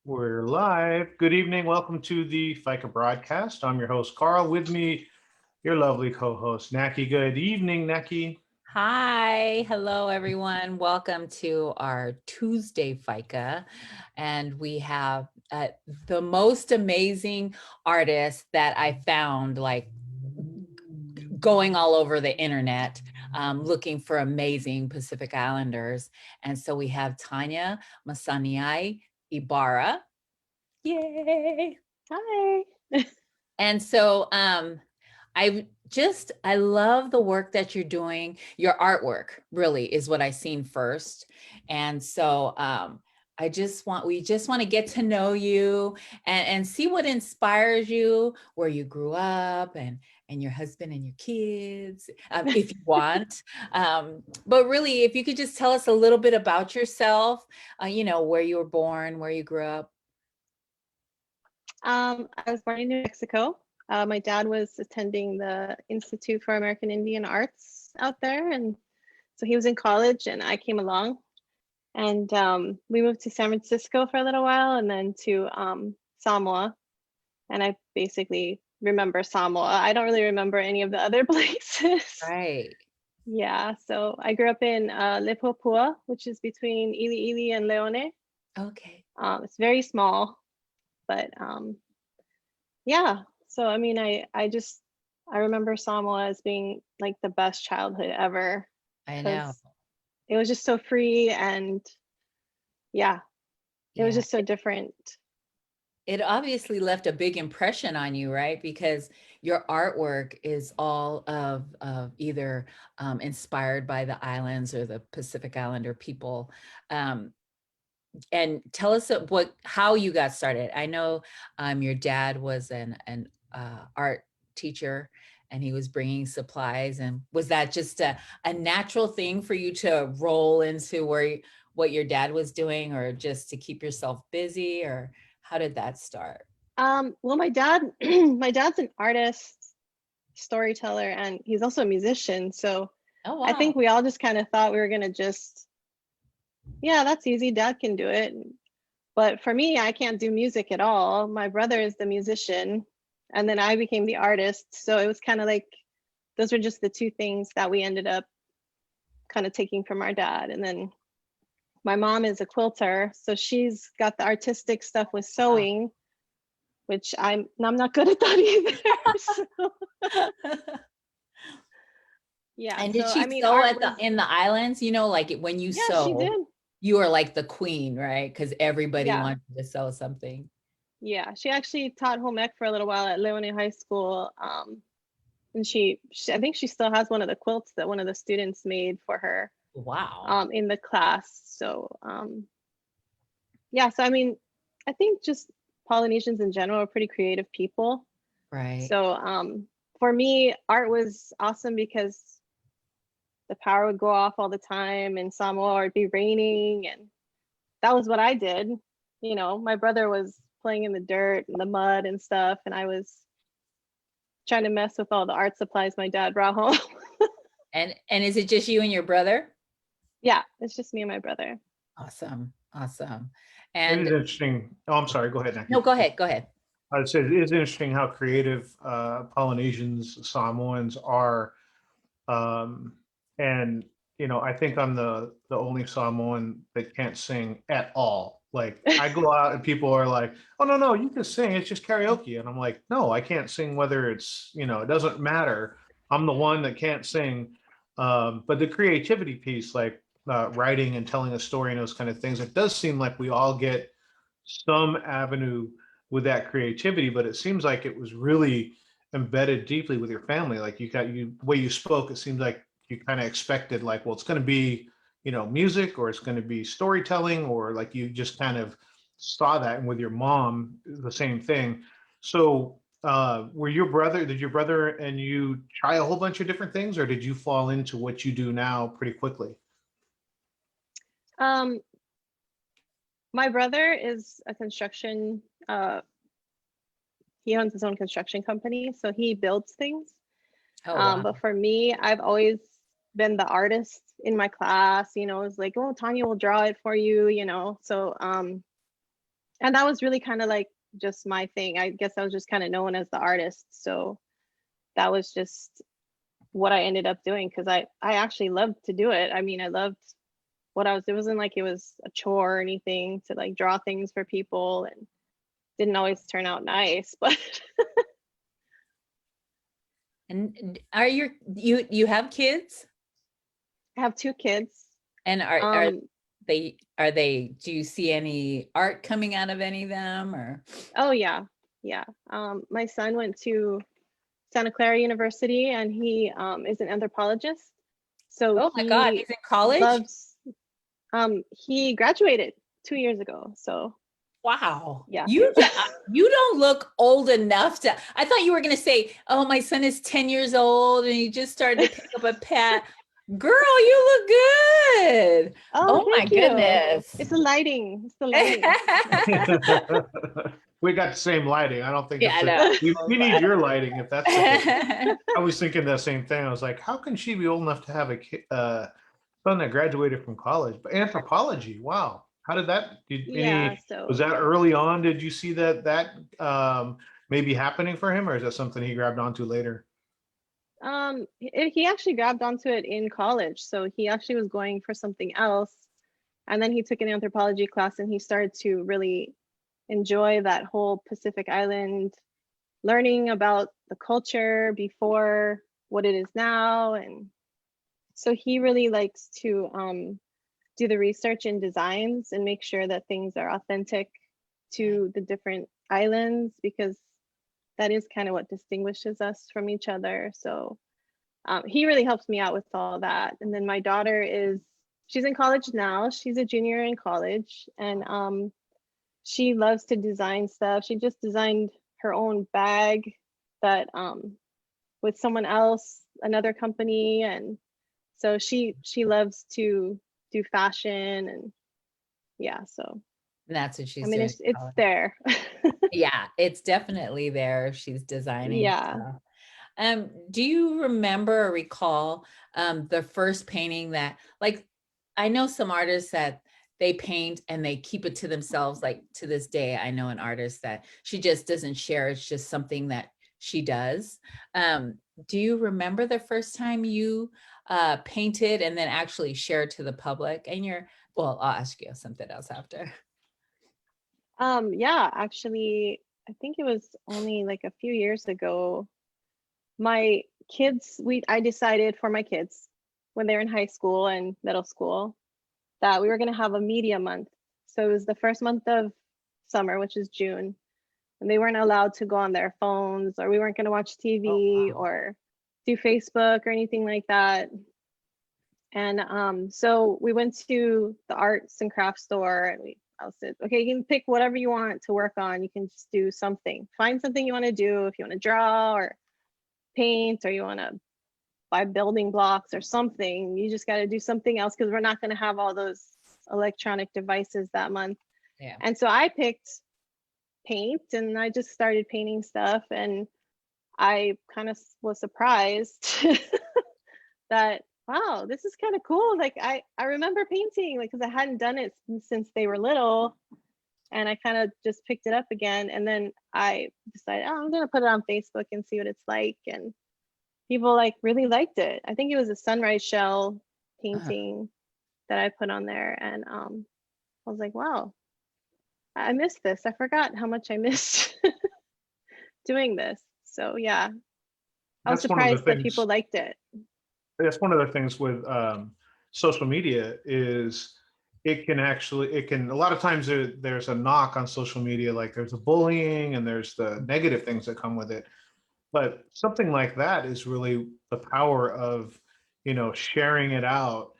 We're live. Good evening. Welcome to the Faika broadcast. I'm your host, Carl. With me, your lovely co-host, Naki. Good evening, Naki. Hi, hello everyone. Welcome to our Tuesday FICA. And we have the most amazing artist that I found going all over the internet, looking for amazing Pacific Islanders. And so we have Tanya, Masaniai, Ibarra. Yay. Hi. And so I love the work that you're doing. Your artwork really is what I seen first. And so we just want to get to know you and see what inspires you, where you grew up and your husband and your kids, if you want. But really, if you could just tell us a little bit about yourself, where you were born, where you grew up. I was born in New Mexico. My dad was attending the Institute for American Indian Arts out there, and so he was in college, and I came along. And we moved to San Francisco for a little while, and then to Samoa. And I basically remember Samoa. I don't really remember any of the other places. Right. Yeah, so I grew up in Lepopua, which is between Ili Ili and Leone. Okay. It's very small, but yeah. So I mean, I remember Samoa as being like the best childhood ever I know. because it was just so free and yeah, it was Yeah. just so different. It obviously left a big impression on you, right? Because your artwork is all of either inspired by the islands or the Pacific Islander people. Um, and tell us how you got started. I know your dad was an art teacher and he was bringing supplies. And was that just a natural thing for you to roll into what your dad was doing, or just to keep yourself busy, or how did that start? Well, my dad, my dad's an artist, storyteller, and he's also a musician. So Oh, I wow. think we all just kind of thought we were gonna just, yeah, that's easy. Dad can do it. But for me, I can't do music at all. My brother is the musician, and then I became the artist. So it was kind of like those were just the two things that we ended up kind of taking from our dad. And then my mom is a quilter, so she's got the artistic stuff with Wow. sewing, which I'm not good at that either. So, yeah, And so did she I mean, sew art was, in the islands? Like when you yeah, she sew, did. you are like the queen, right? Because everybody Yeah, wanted to sew something. yeah. She actually taught home ec for a little while at Leone High School. And I think she still has one of the quilts that one of the students made for her Wow. in the class. So yeah, so I mean, I think just Polynesians in general are pretty creative people. Right. So for me, art was awesome because the power would go off all the time in Samoa, or it'd be raining, and that was what I did. You know, my brother was playing in the dirt and the mud and stuff, and I was trying to mess with all the art supplies my dad brought home. And is it just you and your brother? Yeah, it's just me and my brother. Awesome. Awesome. It is And interesting. Oh, I'm sorry. Go ahead, no, Naki. go ahead. Go ahead. I'd say it is interesting how creative Polynesians, Samoans are. Um, and I think I'm the only Samoan that can't sing at all. Like I go out and people are like, "Oh no, you can sing. It's just karaoke." And I'm like, "No, I can't sing. Whether it doesn't matter. I'm the one that can't sing." But the creativity piece, like writing and telling a story and those kind of things, it does seem like we all get some avenue with that creativity. But it seems like it was really embedded deeply with your family. Like the way you spoke, it seems like you kind of expected like, well, it's going to be, music, or it's going to be storytelling, or like you just kind of saw that. And with your mom, the same thing. So did your brother and you try a whole bunch of different things, or did you fall into what you do now pretty quickly? Um, my brother is a construction. He owns his own construction company, so he builds things. Oh, wow. But for me, I've always been the artist in my class. You know, it's like, oh, Tanya will draw it for you. You know, so And that was really kind of like just my thing. I guess I was just kind of known as the artist. So that was just what I ended up doing, because I actually loved to do it. I mean, I loved what I was, it wasn't like it was a chore or anything to like draw things for people, and didn't always turn out nice, but And are you have kids? I have 2 kids. And Um, do you see any art coming out of any of them, or? oh yeah, yeah. My son went to Santa Clara University, and he is an anthropologist. So Oh my God, he he's in college? loves, he graduated 2 years ago. So Wow. yeah. You don't look old enough to, I thought you were going to say, oh, my son is 10 years old and he just started to pick up a pet. Girl, you look good. Oh, Oh my thank you. goodness. It's the lighting. It's the lighting. We got the same lighting. I don't think Yeah, it's I the, know. we need your lighting if that's the case. I was thinking the same thing. I was like, how can she be old enough to have a kid, son that graduated from college? But anthropology, wow. How did that, Yeah, was so that early on? Did you see that maybe happening for him, or is that something he grabbed onto later? he actually grabbed onto it in college. So he actually was going for something else, and then he took an anthropology class, and he started to really enjoy that whole Pacific Island, learning about the culture before what it is now. And so he really likes to do the research in designs and make sure that things are authentic to the different islands, because that is kind of what distinguishes us from each other. So he really helps me out with all that. And then my daughter she's in college now. She's a junior in college, and she loves to design stuff. She just designed her own bag that with someone else, another company, and so she loves to do fashion. And yeah, so And that's what I she's mean, doing. it's there. Yeah, it's definitely there if she's designing Yeah. stuff. Do you remember or recall the first painting that, like, I know some artists that they paint and they keep it to themselves, like to this day, I know an artist that she just doesn't share, it's just something that she does. Do you remember the first time you painted and then actually shared to the public? And well, I'll ask you something else after. Yeah, actually, I think it was only like a few years ago. My kids, I decided for my kids when they were in high school and middle school that we were going to have a media month. So it was the first month of summer, which is June, and they weren't allowed to go on their phones, or we weren't going to watch TV Oh, wow. or do Facebook or anything like that. And so we went to the arts and crafts store, and I said, okay, you can pick whatever you want to work on. You can just do something. Find something you want to do. If you want to draw or paint, or you want to buy building blocks or something, you just got to do something else, because we're not going to have all those electronic devices that month. Yeah. And so I picked paint, and I just started painting stuff, and I kind of was surprised that, wow, this is kind of cool. Like I remember painting, like, because I hadn't done it since they were little, and I kind of just picked it up again. And then I decided, oh, I'm gonna put it on Facebook and see what it's like. And people like really liked it. I think it was a sunrise shell painting that I put on there, and I was like, wow, I missed this. I forgot how much I missed doing this. So yeah, I was That's one of the surprised that people things. liked it. That's one of the things with social media is it can a lot of times there's a knock on social media, like there's a bullying and there's the negative things that come with it. But something like that is really the power of, sharing it out,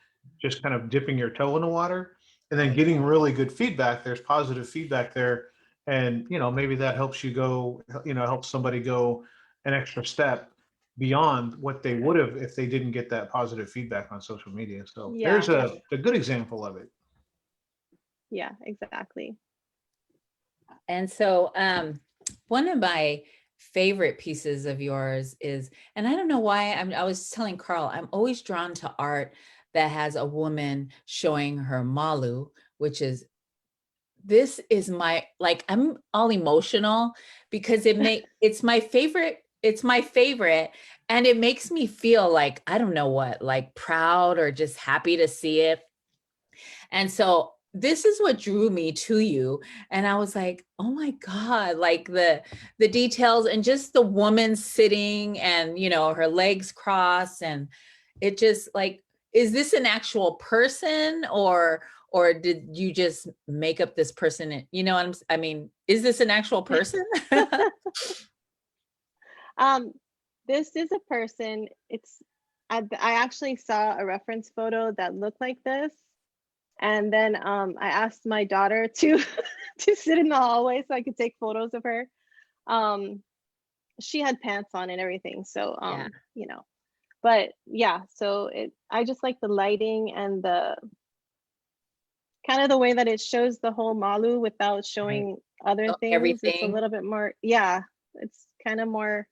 just kind of dipping your toe in the water and then getting really good feedback. There's positive feedback there. And, maybe that helps you go, helps somebody go an extra step beyond what they would have if they didn't get that positive feedback on social media. So Yeah, there's a good example of it. yeah, exactly. And so one of my favorite pieces of yours is, and I don't know why, I was telling Carl, I'm always drawn to art that has a woman showing her malu, which is this is my, like, I'm all emotional because it's my favorite. It's my favorite. And it makes me feel like, I don't know what, like proud or just happy to see it. And so this is what drew me to you. And I was like, oh my God, like the details and just the woman sitting and, you know, her legs crossed. And it just like, is this an actual person or did you just make up this person? You know, I mean, is this an actual person? Um, this is a person. I actually saw a reference photo that looked like this. And then I asked my daughter to to sit in the hallway so I could take photos of her. Um, she had pants on and everything, so Yeah. you know. But yeah, so I just like the lighting and the kind of the way that it shows the whole Malu without showing other things. It's a Everything. little bit more, yeah, it's kind of more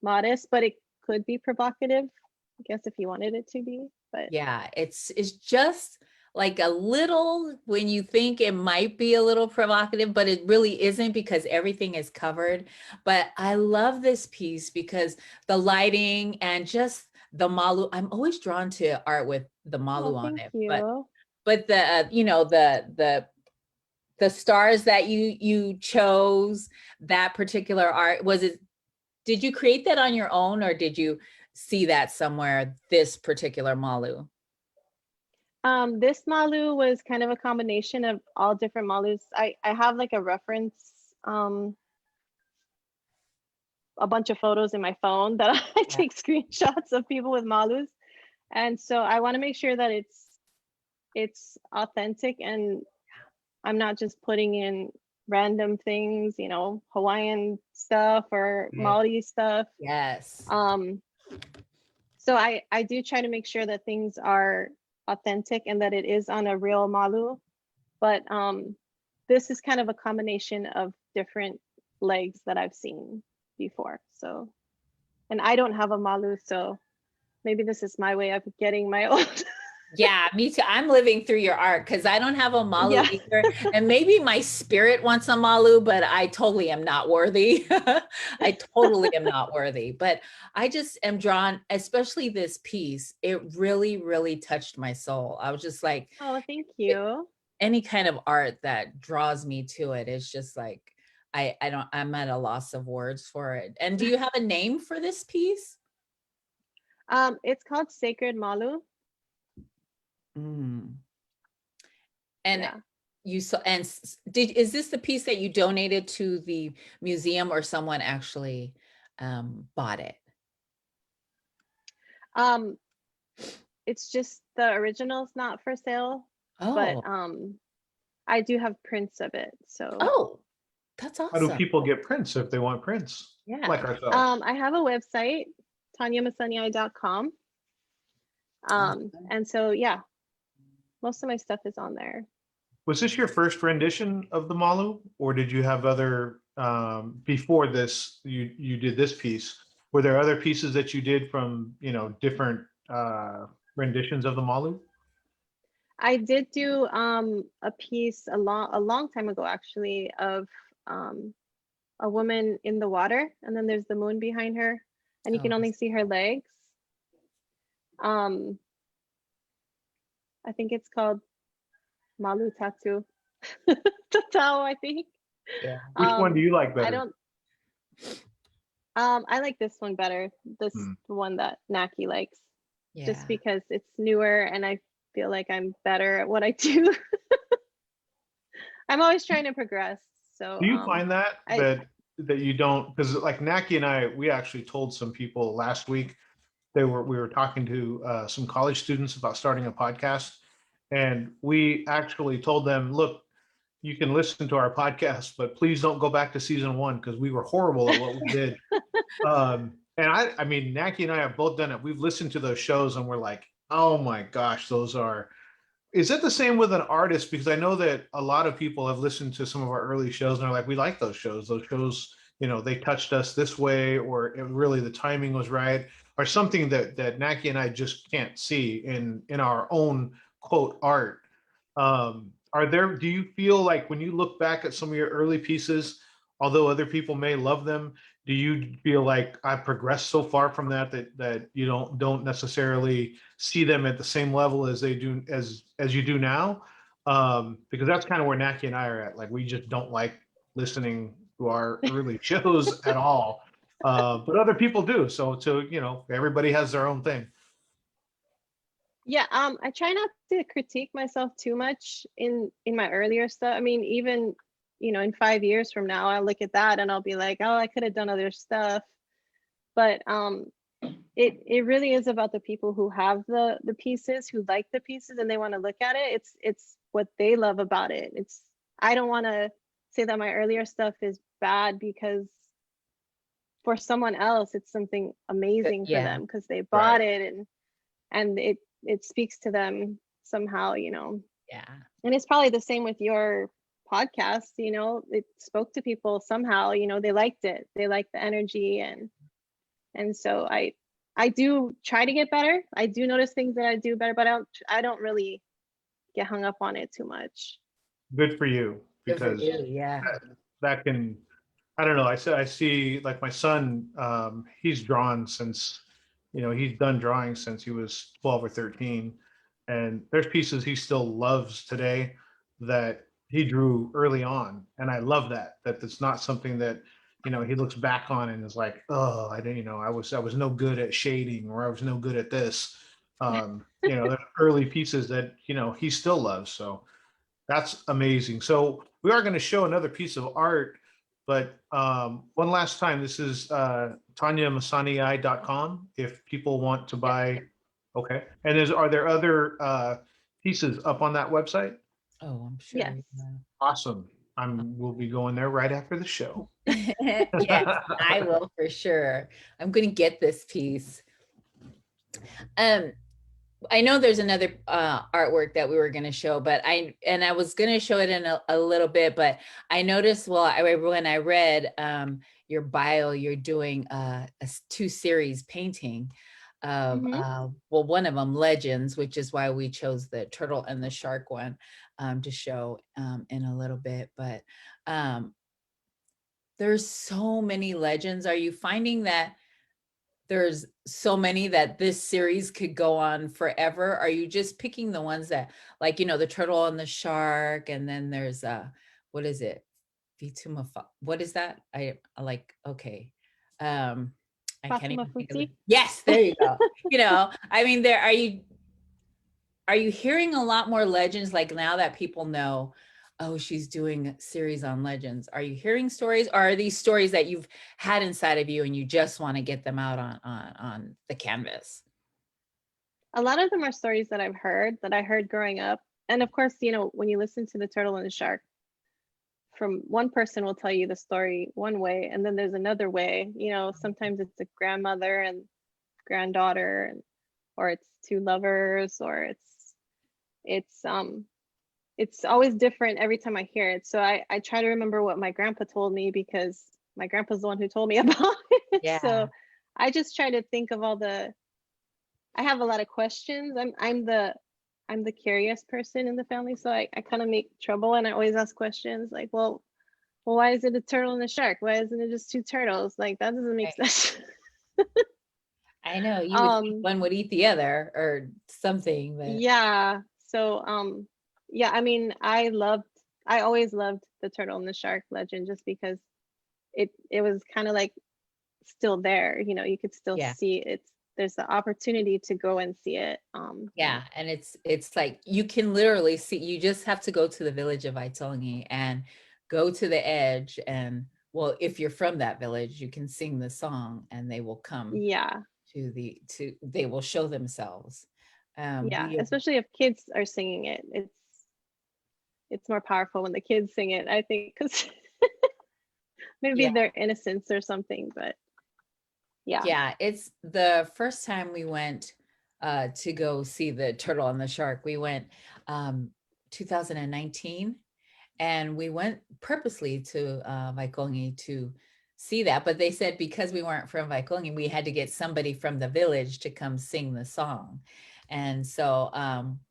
modest, but it could be provocative, I guess, if you wanted it to be. But Yeah, it's just like a little, when you think it might be a little provocative, but it really isn't because everything is covered. But I love this piece because the lighting and just the malu, I'm always drawn to art with the oh, malu on thank it. you. But the you know, the stars that you chose, that particular art, was it, did you create that on your own or did you see that somewhere, this particular malu? This Malu was kind of a combination of all different Malus. I have like a reference, um, a bunch of photos in my phone that I Yeah. take screenshots of people with Malus. And so I want to make sure that it's authentic and I'm not just putting in random things, you know, Hawaiian stuff or Right. Maori stuff. Yes. So I do try to make sure that things are authentic and that it is on a real Malu. But this is kind of a combination of different legs that I've seen before. So, and I don't have a Malu, so maybe this is my way of getting my own. Yeah, me too. I'm living through your art because I don't have a malu Yeah. either. And maybe my spirit wants a malu, but I totally am not worthy. I totally am not worthy. But I just am drawn, especially this piece. It really, really touched my soul. I was just like, Oh, thank you. any kind of art that draws me to it is just like, I'm at a loss of words for it. And do you have a name for this piece? It's called Sacred Malu. Mm. And Yeah. you saw, and is this the piece that you donated to the museum or someone actually bought it? Um, it's just the original's not for sale, but Oh, I do have prints of it. So oh, that's How do awesome. people get prints if they want prints Yeah. like ourselves? I have a website, TanyaMasaniai.com. Awesome. And so yeah, most of my stuff is on there. Was this your first rendition of the Malu, or did you have other before this? You did this piece. Were there other pieces that you did from different renditions of the Malu? I did do a piece a long time ago actually of um, a woman in the water, and then there's the moon behind her, and you Oh, can only see her legs. Um, I think it's called Malu Tattoo. Tatao, I think. yeah. Which one do you like I better? don't I like this one better. This Hmm. one that Naki likes. Yeah. Just because it's newer and I feel like I'm better at what I do. I'm always trying to progress. So Do you find that I that you don't, because like Naki and I, we actually told some people last week, we were talking to some college students about starting a podcast, and we actually told them, look, you can listen to our podcast, but please don't go back to season one because we were horrible at what we did. And I mean, Naki and I have both done it. We've listened to those shows and we're like, oh my gosh, those are. Is it the same with an artist? Because I know that a lot of people have listened to some of our early shows and are like, we like those shows. Those shows, they touched us this way, or it really the timing was right, or something that Naki and I just can't see in our own quote art. do you feel like when you look back at some of your early pieces, although other people may love them, do you feel like I've progressed so far from that you don't necessarily see them at the same level as they do as you do now? Because that's kind of where Naki and I are at. Like we just don't like listening to our early shows at all. But other people do. So everybody has their own thing. Yeah, I try not to critique myself too much in my earlier stuff. I mean, even in 5 years from now, I'll look at that and I'll be like, oh, I could have done other stuff. But it really is about the people who have the pieces, who like the pieces, and they want to look at it. It's what they love about it. I don't want to say that my earlier stuff is bad, because for someone else it's something amazing for Yeah. them because they bought Right. it, and it speaks to them somehow. Yeah. And it's probably the same with your podcast. It spoke to people somehow. They liked it, they liked the energy, and so I do try to get better. I do notice things that I do better, but I don't really get hung up on it too much. Good for you, Good for because you. Yeah. that can, I don't know. I see like my son, he's drawn since, he's done drawing since he was 12 or 13. And there's pieces he still loves today that he drew early on. And I love that it's not something that, he looks back on and is like, oh, I didn't, I was no good at shading, or I was no good at this. There's early pieces that, he still loves. So that's amazing. So we are going to show another piece of art, but one last time, this is Masaniai.com if people want to buy. Okay. And are there other pieces up on that website? Oh, I'm sure. Yes. Awesome. We'll be going there right after the show. Yes, I will for sure. I'm going to get this piece. I know there's another artwork that we were going to show, but I was going to show it in a little bit, but I noticed when I read your bio, you're doing a 2-series painting of one of them, Legends, which is why we chose the turtle and the shark one to show in a little bit. But there's so many legends. Are you finding that there's so many that this series could go on forever? Are you just picking the ones that, like, the turtle and the shark, and then there's what is it? What is that? I like, okay. I can't even think of it. Yes, there you go. I mean, are you hearing a lot more legends, like now that people know, oh, she's doing a series on legends? Are you hearing stories, or are these stories that you've had inside of you and you just want to get them out on the canvas? A lot of them are stories that I heard growing up. And of course, when you listen to the turtle and the shark, from one person will tell you the story one way, and then there's another way. Sometimes it's a grandmother and granddaughter, or it's two lovers, or it's always different every time I hear it. So I try to remember what my grandpa told me, because my grandpa's the one who told me about it. Yeah. So I just try to think of I have a lot of questions. I'm the curious person in the family, so I kind of make trouble, and I always ask questions like, well, why is it a turtle and a shark? Why isn't it just two turtles? Like, that doesn't make sense. I know you would think one would eat the other or something, but yeah. So yeah, I mean, I always loved the turtle and the shark legend, just because it was kind of like still there. You could still see it. There's the opportunity to go and see it. Yeah, and it's like you can literally see. You just have to go to the village of Aitongi and go to the edge, and well, if you're from that village, you can sing the song and they will come. Yeah. They will show themselves. Yeah, especially if kids are singing it. It's more powerful when the kids sing it, I think, because maybe their innocence or something. But yeah, it's the first time we went to go see the turtle and the shark. We went 2019, and we went purposely to Waikongi to see that, but they said because we weren't from Waikongi, we had to get somebody from the village to come sing the song. And so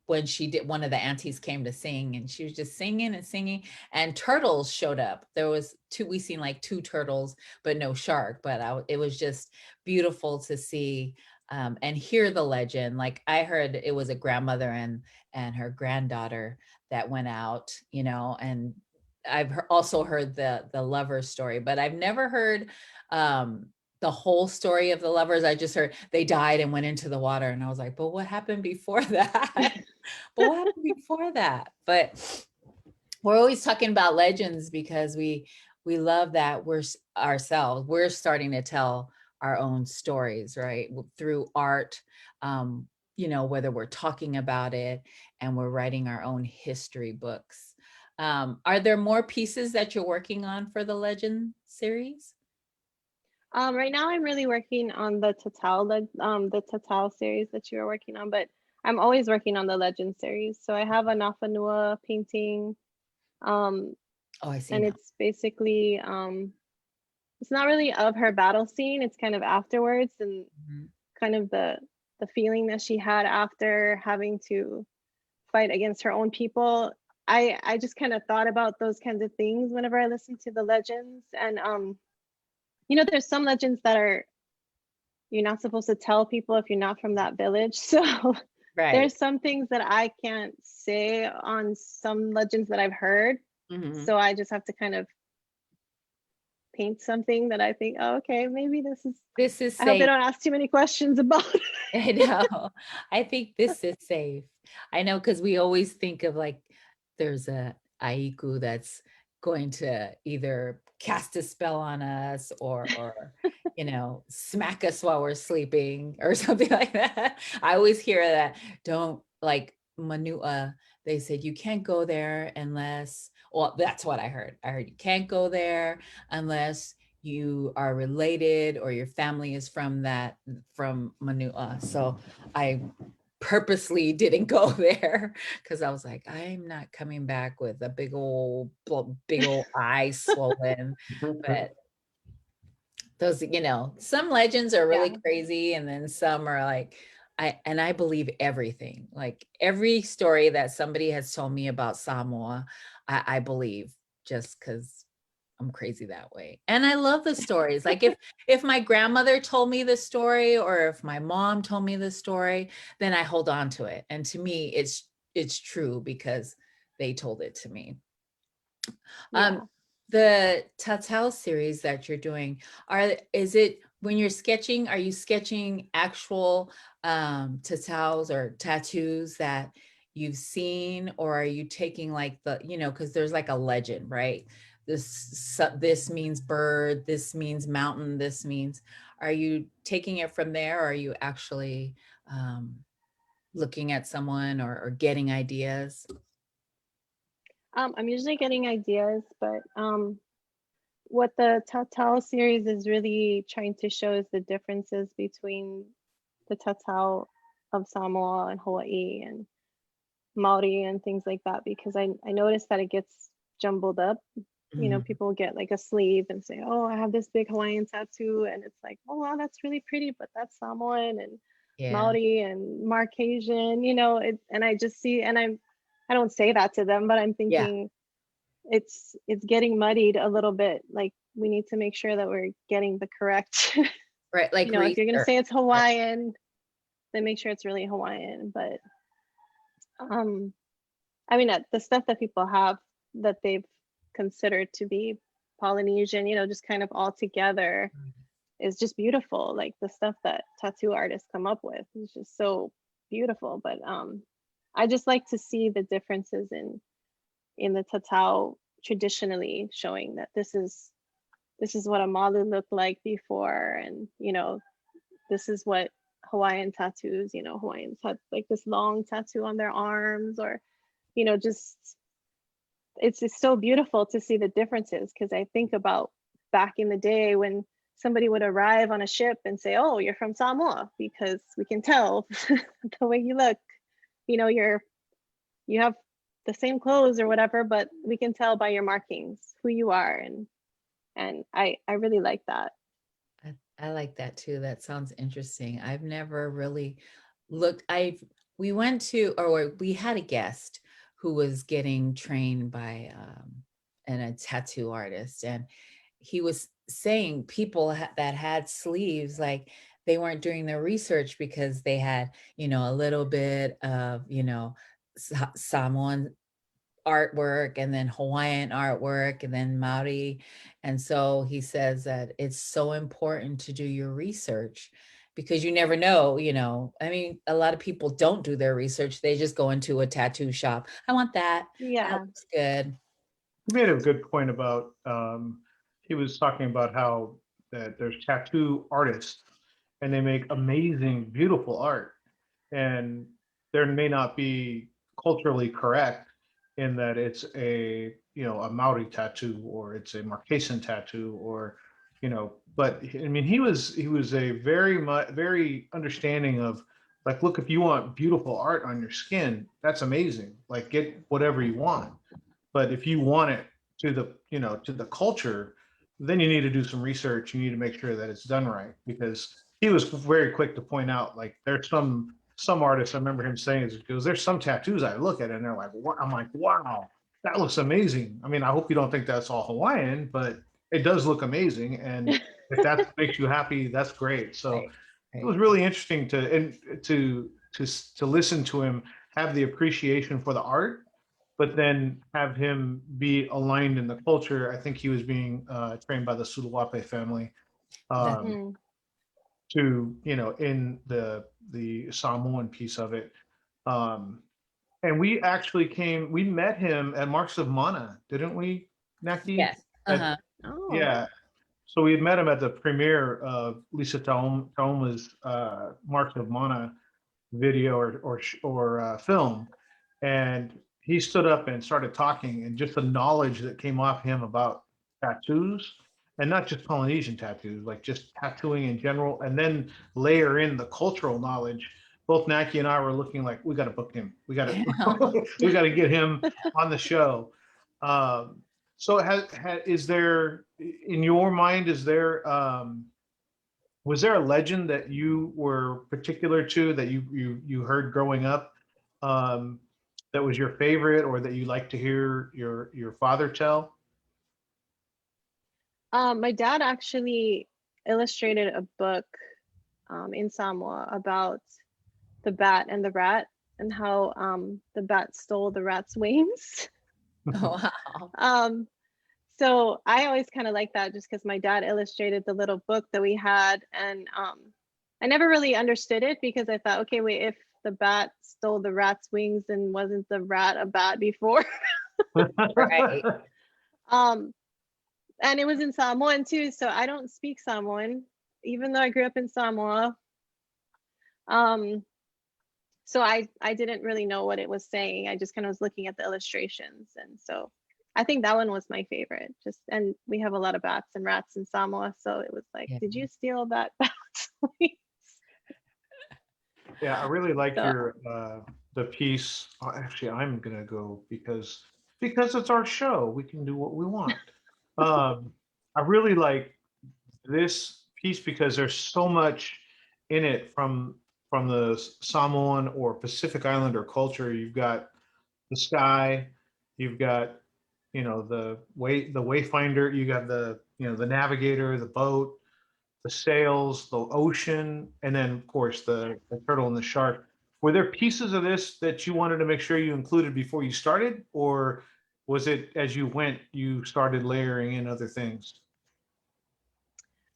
when she did, one of the aunties came to sing, and she was just singing and singing, and turtles showed up. There was we seen like 2 turtles, but no shark. But it was just beautiful to see and hear the legend. Like I heard it was a grandmother and her granddaughter that went out, and I've also heard the lover story, but I've never heard the whole story of the lovers. I just heard they died and went into the water, and I was like, but what happened before that? But what happened before that? But we're always talking about legends because we love that we're starting to tell our own stories, right? Through art, whether we're talking about it and we're writing our own history books. Are there more pieces that you're working on for the legend series? Right now I'm really working on the Tatal series that you were working on, but I'm always working on the legend series. So I have a Nafanua painting. Oh, I see. And now. it's basically it's not really of her battle scene, it's kind of afterwards, and kind of the feeling that she had after having to fight against her own people. I just kind of thought about those kinds of things whenever I listen to the legends. And there's some legends that you're not supposed to tell people if you're not from that village. So Right. there's some things that I can't say on some legends that I've heard. So I just have to kind of paint something that I think, oh, okay, maybe this is safe. I hope they don't ask too many questions about it. I know. I think this is safe. I know, because we always think of like there's a aiku that's going to either cast a spell on us or smack us while we're sleeping or something like that. I always hear that. Don't, like Manua, they said you can't go there unless, well, that's what I heard. I heard you can't go there unless you are related or your family is from Manua. So I purposely didn't go there because I was like, I'm not coming back with a big old eye swollen. But those, some legends are really crazy, and then some are like, I believe everything. Like every story that somebody has told me about Samoa, I believe, just because I'm crazy that way. And I love the stories. Like if my grandmother told me the story, or if my mom told me the story, then I hold on to it. And to me, it's true because they told it to me. Yeah. The Tatal series that you're doing, is it when you're sketching, are you sketching actual tatals or tattoos that you've seen, or are you taking like because there's like a legend, right? This means bird, this means mountain, this means, are you taking it from there, or are you actually looking at someone or getting ideas? I'm usually getting ideas, but what the Tatal series is really trying to show is the differences between the Tatal of Samoa and Hawaii and Maori and things like that, because I noticed that it gets jumbled up. People get like a sleeve and say, oh, I have this big Hawaiian tattoo, and it's like, oh wow, that's really pretty, but that's Samoan and Maori and Marcasian, and I just see, and I don't say that to them, but I'm thinking it's getting muddied a little bit. Like we need to make sure that we're getting the correct right, like if you're gonna say it's Hawaiian, then make sure it's really Hawaiian. But I mean, the stuff that people have that they've considered to be Polynesian, just kind of all together is just beautiful. Like the stuff that tattoo artists come up with is just so beautiful. But I just like to see the differences in the tatau traditionally, showing that this is what a malu looked like before, and this is what Hawaiian tattoos, Hawaiians had like this long tattoo on their arms, or just it's so beautiful to see the differences, because I think about back in the day when somebody would arrive on a ship and say, oh, you're from Samoa, because we can tell the way you look, you have the same clothes or whatever, but we can tell by your markings who you are. And I really like that. I like that too. That sounds interesting. I've never really looked. I've we went to, or we had a guest who was getting trained by a tattoo artist, and he was saying people that had sleeves, like they weren't doing their research because they had, a little bit of, Samoan artwork and then Hawaiian artwork and then Maori. And so he says that it's so important to do your research because you never know, I mean, a lot of people don't do their research. They just go into a tattoo shop. I want that. That Yeah. looks good. You made a good point about, he was talking about how that there's tattoo artists and they make amazing, beautiful art. And there may not be culturally correct in that it's a Maori tattoo or it's a Marquesan tattoo or, but I mean, he was a very understanding of like, look, if you want beautiful art on your skin, that's amazing. Like get whatever you want. But if you want it to the culture, then you need to do some research. You need to make sure that it's done right because he was very quick to point out like there's some artists. I remember him saying this because there's some tattoos I look at and they're like, what? I'm like, wow, that looks amazing. I mean, I hope you don't think that's all Hawaiian, but it does look amazing. And if that makes you happy, that's great. So Right. it was really interesting to listen to him have the appreciation for the art, but then have him be aligned in the culture. I think he was being trained by the Sulawape family That, um, Mm. to in the Samoan piece of it. Um, and we met him at Marks of Mana, didn't we, Naki? yes. At, Uh-huh. Oh. yeah. So we had met him at the premiere of Lisa Taoma's Marks of Mana video or film, and he stood up and started talking, and just the knowledge that came off him about tattoos, and not just Polynesian tattoos, like just tattooing in general, and then layer in the cultural knowledge. Both Naki and I were looking like we got to book him. We got to we got to get him on the show. So is there in your mind? Was there a legend that you were particular to that you heard growing up um, that was your favorite or that you like to hear your father tell? My dad actually illustrated a book in Samoa about the bat and the rat and how the bat stole the rat's wings. Wow. So I always kind of like that just because my dad illustrated the little book that we had, and I never really understood it because I thought, okay, wait, if the bat stole the rat's wings, then wasn't the rat a bat before? Right. um, and it was in Samoan too, so I don't speak Samoan, even though I grew up in Samoa. Um, so I didn't really know what it was saying. I just kind of was looking at the illustrations, and so I think that one was my favorite. Just, and we have a lot of bats and rats in Samoa, so it was like, Yeah. did you steal that bat's wings? Yeah, I really like So your the piece. Actually, I'm gonna go because it's our show. We can do what we want. I really like this piece because there's so much in it from the Samoan or Pacific Islander culture. You've got the sky, you've got the wayfinder, you got the navigator, the boat, the sails, the ocean, and then of course the turtle and the shark. Were there pieces of this that you wanted to make sure you included before you started, or was it as you went you started layering in other things?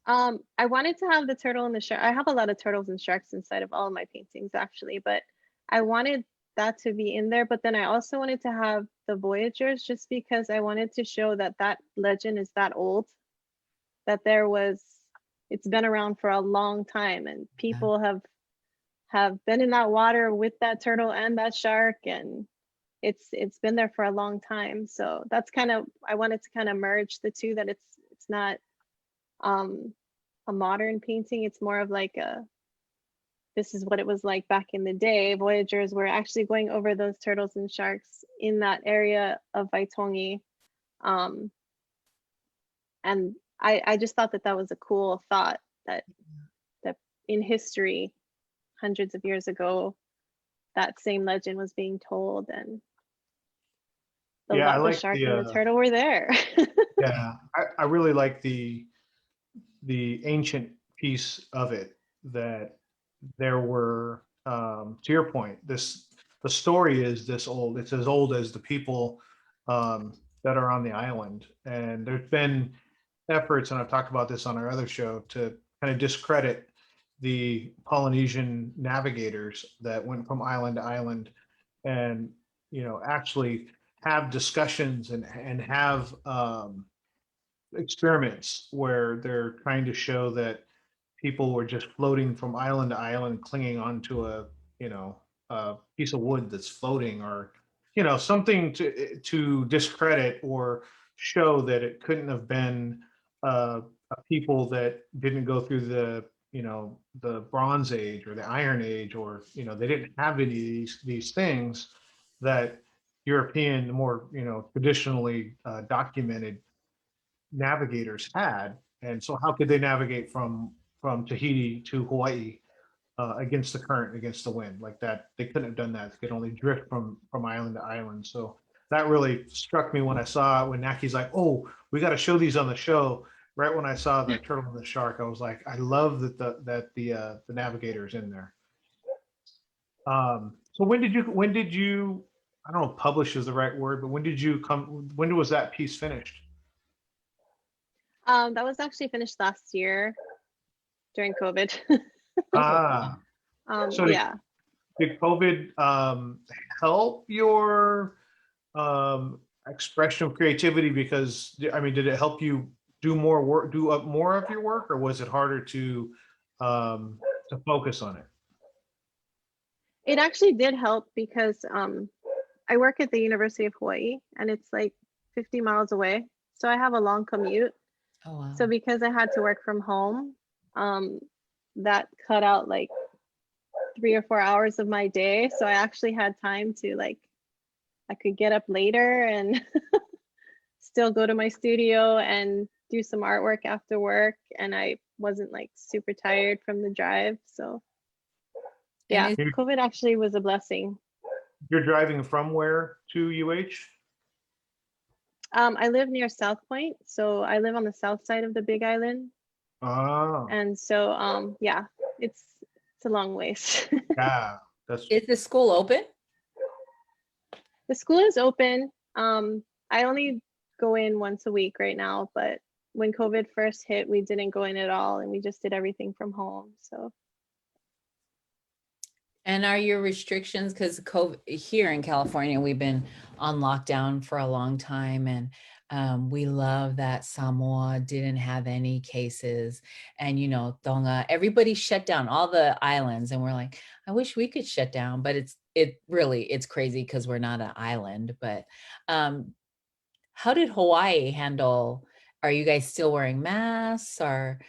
I wanted to have the turtle and the shark. I have a lot of turtles and sharks inside of all of my paintings actually, but I wanted that to be in there. But then I also wanted to have the Voyagers just because I wanted to show that that legend is that old, that it's been around for a long time, and people have been in that water with that turtle and that shark, and it's been there for a long time. So that's kind of, I wanted to kind of merge the two, that it's not a modern painting. It's more of like this is what it was like back in the day. Voyagers were actually going over those turtles and sharks in that area of Waitongi. And I just thought that that was a cool thought, that in history, hundreds of years ago, that same legend was being told, and Yeah, I the like shark and the turtle were there. yeah, I really like the ancient piece of it, that there were, to your point, the story is this old. It's as old as the people that are on the island. And there's been efforts, and I've talked about this on our other show, to kind of discredit the Polynesian navigators that went from island to island, and actually have discussions and have experiments where they're trying to show that people were just floating from island to island, clinging onto a piece of wood that's floating, or something to discredit or show that it couldn't have been a people that didn't go through the Bronze Age or the Iron Age, or they didn't have any of these things that European, more traditionally documented navigators had. And so how could they navigate from Tahiti to Hawaii against the current, against the wind like that? They couldn't have done that. They could only drift from island to island. So that really struck me when I saw, when Naki's like, "Oh, we got to show these on the show." Right when I saw the turtle and the shark, I was like, I love that the navigator's in there. So when did you, I don't know if publish is the right word, but when was that piece finished? That was actually finished last year during COVID. Ah, so Yeah. did COVID help your expression of creativity? Because I mean, did it help you do more work, do more of your work, or was it harder to focus on it? It actually did help because I work at the University of Hawaii, and it's like 50 miles away. So I have a long commute. Oh, wow. So because I had to work from home, um, that cut out like 3 or 4 hours of my day. So I actually had time to, like, I could get up later and still go to my studio and do some artwork after work. And I wasn't like super tired from the drive. So And yeah, is, COVID actually was a blessing. You're driving from where to UH? I live near South Point, so I live on the south side of the Big Island, Ah, and so yeah, it's a long ways. yeah, that's is the school open? The school is open. I only go in once a week right now, but when COVID first hit, we didn't go in at all, and we just did everything from home. So And are your restrictions, because COVID here in California, we've been on lockdown for a long time, and we love that Samoa didn't have any cases, and Tonga, everybody shut down, all the islands, and we're like, I wish we could shut down, but it's crazy because we're not an island. But how did Hawaii handle? Are you guys still wearing masks, or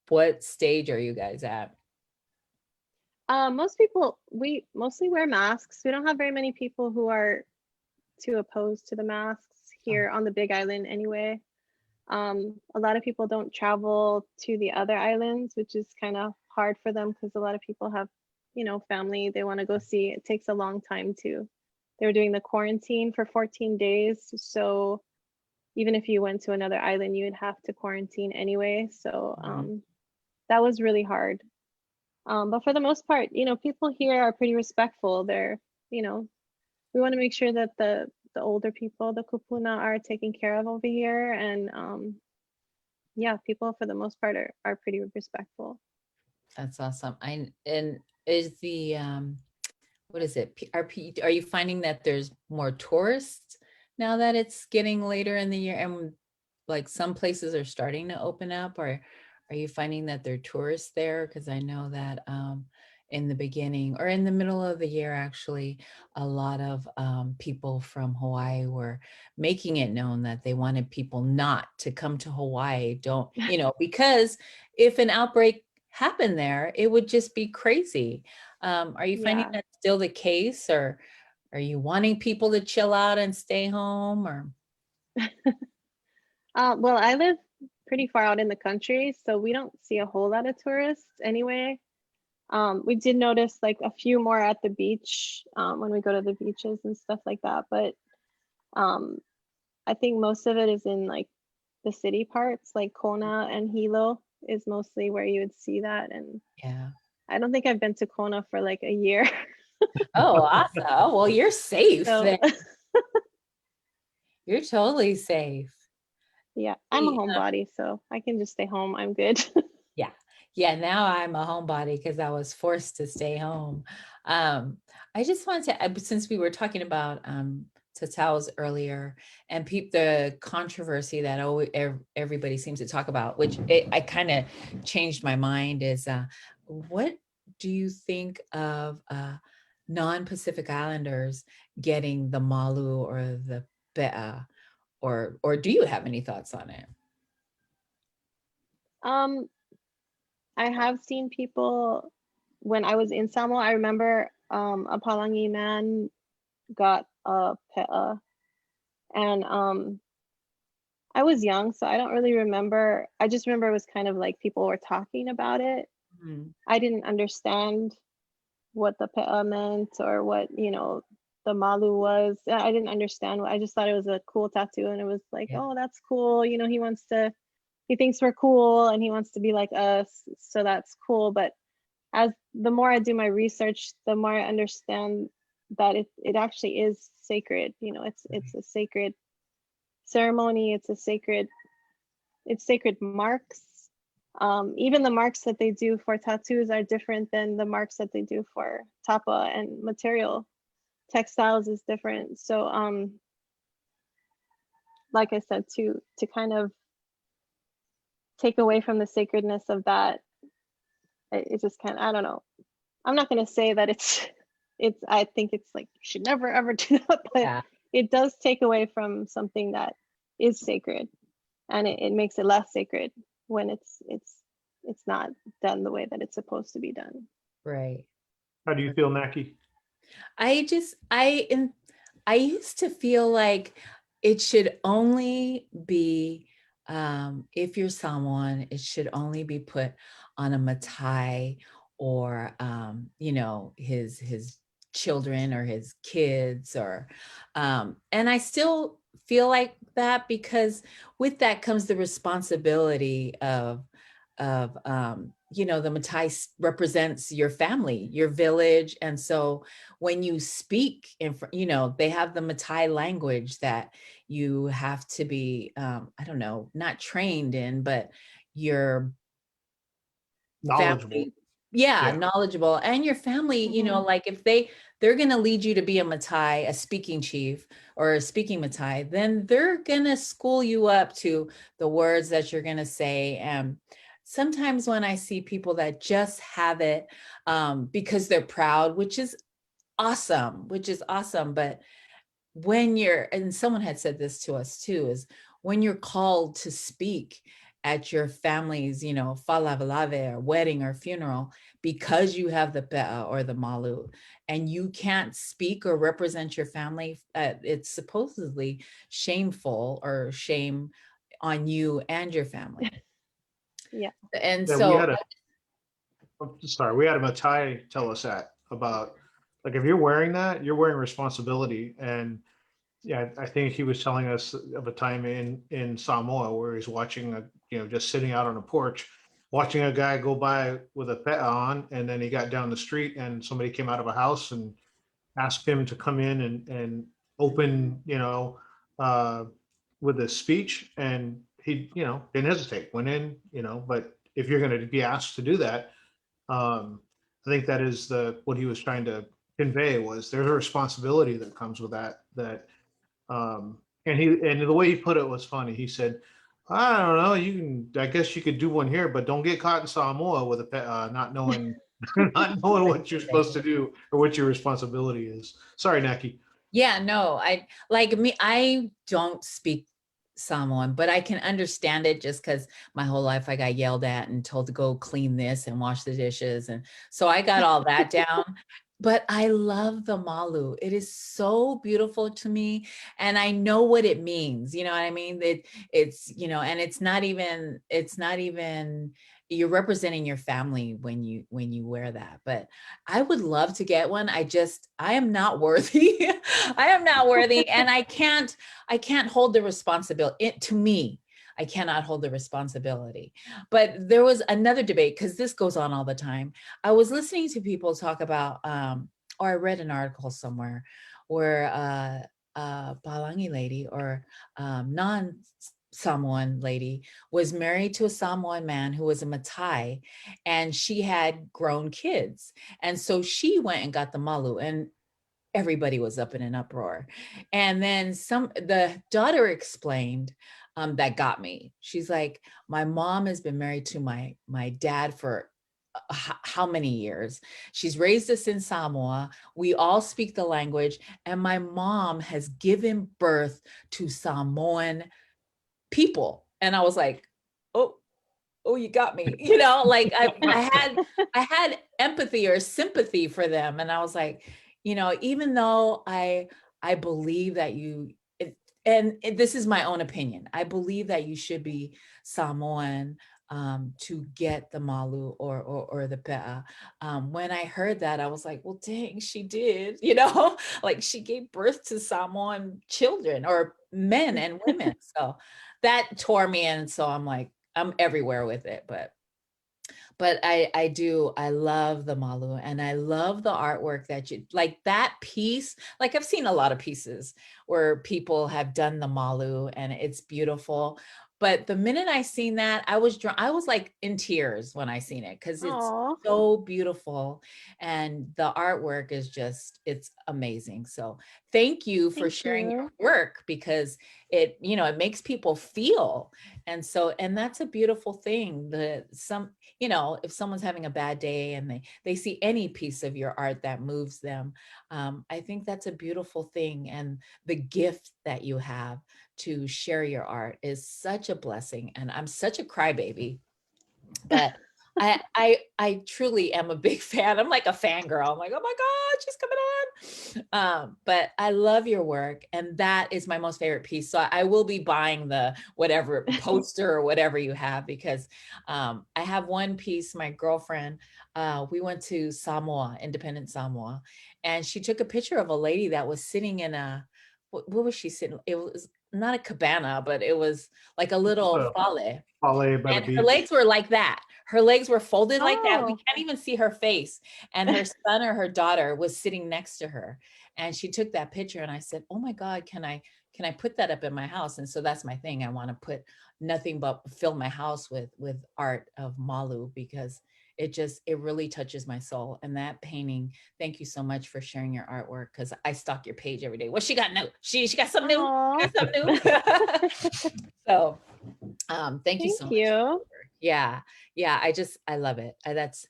what stage are you guys at? most people, we mostly wear masks. We don't have very many people who are too opposed to the masks here on the Big Island anyway. A lot of people don't travel to the other islands, which is kind of hard for them because a lot of people have, family they want to go see. It takes a long time to. They were doing the quarantine for 14 days. So even if you went to another island, you would have to quarantine anyway. So that was really hard. But for the most part, people here are pretty respectful. You know, we want to make sure that the older people, the kupuna, are taken care of over here, and yeah, people for the most part are pretty respectful. That's awesome. And is the what is it? Are you finding that there's more tourists now that it's getting later in the year, and like some places are starting to open up, or are you finding that there are tourists there? Because I know that in the beginning or in the middle of the year, actually, a lot of people from Hawaii were making it known that they wanted people not to come to Hawaii. Don't, because if an outbreak happened there, it would just be crazy. Are you finding Yeah. that still the case, or are you wanting people to chill out and stay home, or? Well, I live pretty far out in the country, so we don't see a whole lot of tourists anyway. We did notice like a few more at the beach when we go to the beaches and stuff like that. But I think most of it is in like the city parts, like Kona and Hilo is mostly where you would see that. And Yeah. I don't think I've been to Kona for like a year. Oh, awesome. Oh, well, you're safe So then. You're totally safe. yeah, I'm a homebody, so I can just stay home. I'm good. Yeah. Yeah. Now I'm a homebody because I was forced to stay home. I just wanted to, since we were talking about Totals earlier and the controversy that everybody seems to talk about, which I kind of changed my mind is what do you think of non-Pacific Islanders getting the Malu or the Be'a? Or do you have any thoughts on it? um, I have seen people when I was in Samoa. I remember a Palangi man got a pe'a, and I was young, so I don't really remember. I just remember it was kind of like people were talking about it. Mhm. I didn't understand what the pe'a meant or what, the malu was. I didn't understand. I just thought it was a cool tattoo, and it was like, Yeah. oh, that's cool. He thinks we're cool and he wants to be like us, so that's cool. But as the more I do my research, the more I understand that it actually is sacred. It's a sacred ceremony. It's sacred marks. Even the marks that they do for tattoos are different than the marks that they do for tapa, and material textiles is different. So like I said, to kind of take away from the sacredness of that, it just kind of, I don't know. I'm not going to say that I think it's like you should never ever do that, but Yeah. it does take away from something that is sacred, and it makes it less sacred when it's not done the way that it's supposed to be done. Right. How do you feel, Mackie? I used to feel like it should only be if you're someone, it should only be put on a matai or his children or his kids or and I still feel like that because with that comes the responsibility of the matai represents your family, your village, and so when you speak they have the matai language that you have to be I don't know, not trained in, but your Knowledgeable. family, yeah, Yeah. knowledgeable, and your family, like if they're going to lead you to be a matai, a speaking chief or a speaking matai, then they're going to school you up to the words that you're going to say. And sometimes when I see people that just have it because they're proud, which is awesome, but and someone had said this to us too, is when you're called to speak at your family's, falavalave or wedding or funeral, because you have the pe'a or the malu and you can't speak or represent your family, it's supposedly shameful or shame on you and your family. Yeah. And Yeah, so, we had a Matai tell us that about, like, if you're wearing that, you're wearing responsibility. And yeah, I think he was telling us of a time in Samoa where he's watching just sitting out on a porch, watching a guy go by with a pet on, and then he got down the street and somebody came out of a house and asked him to come in and open, uh, with a speech, and he, didn't hesitate, went in, but if you're going to be asked to do that, I think that is what he was trying to convey, was there's a responsibility that comes with that. And the way he put it was funny. He said, I don't know, I guess you could do one here, but don't get caught in Samoa with a pet, not knowing, not knowing what you're supposed to do or what your responsibility is. Sorry, Naki. yeah, no, I don't speak Samoan, but I can understand it just because my whole life I got yelled at and told to go clean this and wash the dishes. And so I got all that down. But I love the malu. It is so beautiful to me. And I know what it means. You know what I mean? It's and it's not even you're representing your family when you wear that. But I would love to get one. I am not worthy. I am not worthy, and I can't hold the responsibility. To me, I cannot hold the responsibility. But there was another debate, because this goes on all the time. I was listening to people talk about, or I read an article somewhere where Palangi lady, or non-Samoan lady, was married to a Samoan man who was a Matai, and she had grown kids. And so she went and got the malu, and everybody was up in an uproar. And then the daughter explained, that got me. She's like, my mom has been married to my dad for how many years? She's raised us in Samoa. We all speak the language, and my mom has given birth to Samoan people. And I was like, oh, you got me. Like I had empathy or sympathy for them. And I was like, even though I believe that this is my own opinion, I believe that you should be Samoan to get the malu or the pe'a. When I heard that, I was like, well, dang, she did, like she gave birth to Samoan children, or men and women. So that tore me in. So I'm like, I'm everywhere with it, but I love the malu, and I love the artwork that you like. That piece, like I've seen a lot of pieces where people have done the malu, and it's beautiful. But the minute I seen that, I was like in tears when I seen it, because it's Aw, so beautiful, and the artwork is it's amazing. So thank you for thank sharing your you. work, because it makes people feel. And so, and that's a beautiful thing. If someone's having a bad day and they see any piece of your art that moves them, I think that's a beautiful thing. And the gift that you have to share your art is such a blessing. And I'm such a crybaby, but I truly am a big fan. I'm like a fangirl. I'm like, oh my God, she's coming on. But I love your work, and that is my most favorite piece. So I will be buying the whatever poster or whatever you have, because I have one piece. My girlfriend, we went to Samoa, independent Samoa, and she took a picture of a lady that was sitting in what was she sitting? It was not a cabana, but it was like a little fale. Palais by the And her beach. legs were like that. Her legs were folded like that. We Oh, can't even see her face. And her son or her daughter was sitting next to her. And she took that picture, and I said, oh my God, can I put that up in my house? And so that's my thing. I want to put nothing but fill my house with art of malu, because it really touches my soul. And that painting, thank you so much for sharing your artwork, because I stalk your page every day. What she got new? She got something new? aw. She got something new? So thank you Thank so much. you. Yeah. I love it. That's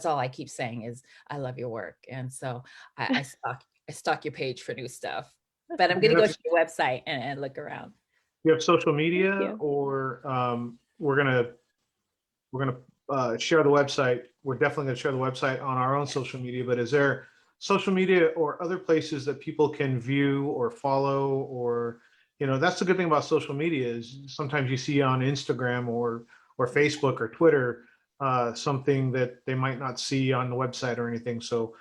all I keep saying is I love your work. And so I stalk your page for new stuff, but I'm going You to go have, to your website and look around. you have social Thank media, you. or we're gonna share the website. We're definitely gonna share the website on our own social media. But is there social media or other places that people can view or follow? Or that's the good thing about social media, is sometimes you see on Instagram or Facebook or Twitter something that they might not see on the website or anything. So,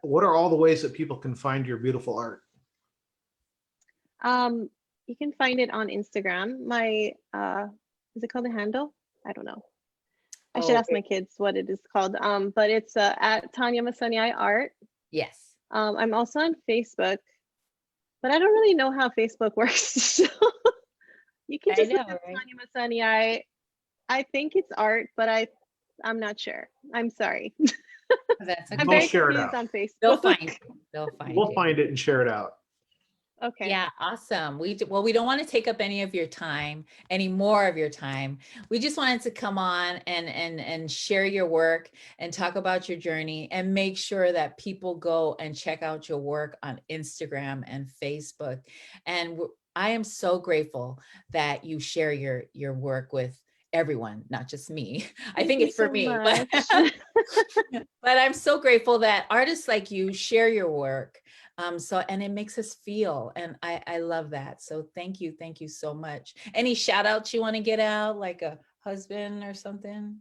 what are all the ways that people can find your beautiful art? Um, you can find it on Instagram. My is it called a handle? I don't know. I should Oh, ask my kids what it is called. But it's at Tanya Masaniai Art. yes. I'm also on Facebook, but I don't really know how Facebook works. So you can I just look know, at right? Tanya Masaniai. I think it's art, but I'm not sure. I'm sorry. That's I'm We'll okay. very share it confused out. on They'll Facebook. find you. They'll find We'll you. find it and share it out. Okay. Yeah, awesome. Well, we don't want to take up any of your time, any more of your time. We just wanted to come on and share your work and talk about your journey, and make sure that people go and check out your work on Instagram and Facebook. And I am so grateful that you share your work with everyone, not just me. I Thank think you it's for so me, but much. but I'm so grateful that artists like you share your work. And it makes us feel, and I love that. So thank you so much. Any shout outs you want to get out, like a husband or something?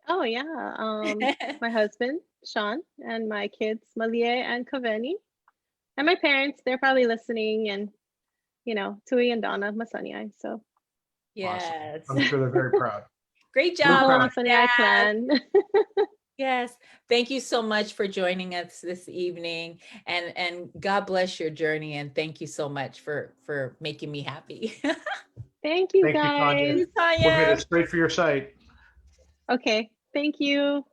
Oh yeah. My husband, Sean, and my kids, Malie and Kaveni. And my parents, they're probably listening, and Tui and Donna, Masaniai. So Yes. I'm sure they're very proud. Great We're the whole job. proud. Masaniai clan. Yes. Thank you so much for joining us this evening, and God bless your journey, and thank you so much for making me happy. Thank you Thank you, Tanya. guys. We'll get Tanya. it straight for your site. Okay, thank you.